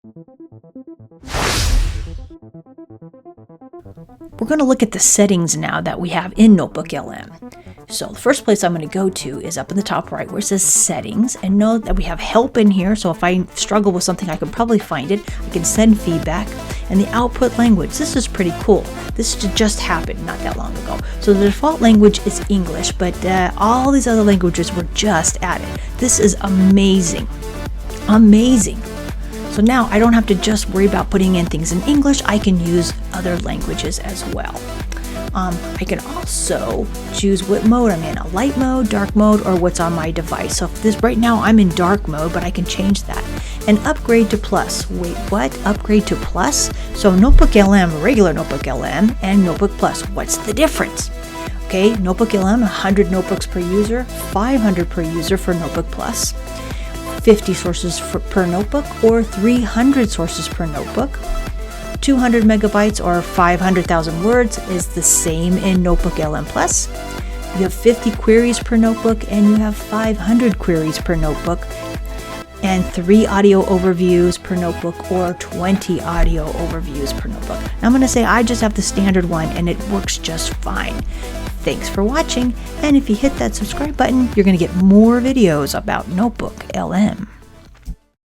We're going to look at the settings now that we have in NotebookLM. So the first place I'm going to go to is up in the top right where it says settings, and know that we have help in here. So if I struggle with something, I can probably find it. I can send feedback, and the output language. This is pretty cool. This just happened not that long ago. So the default language is English, but all these other languages were just added. This is amazing. Amazing. So now I don't have to just worry about putting in things in English. I can use other languages as well. I can also choose what mode I'm in, a light mode, dark mode, or what's on my device. So if this right now I'm in dark mode, but I can change that. And upgrade to plus. Wait, what? Upgrade to plus? So NotebookLM, regular NotebookLM, and Notebook Plus. What's the difference? Okay, NotebookLM, 100 notebooks per user, 500 per user for Notebook Plus, 50 sources per notebook, or 300 sources per notebook. 200 megabytes or 500,000 words is the same in NotebookLM Plus. You have 50 queries per notebook, and you have 500 queries per notebook, and 3 audio overviews per notebook or 20 audio overviews per notebook. Now I'm going to say I just have the standard one, and it works just fine. Thanks for watching, and if you hit that subscribe button, you're going to get more videos about NotebookLM.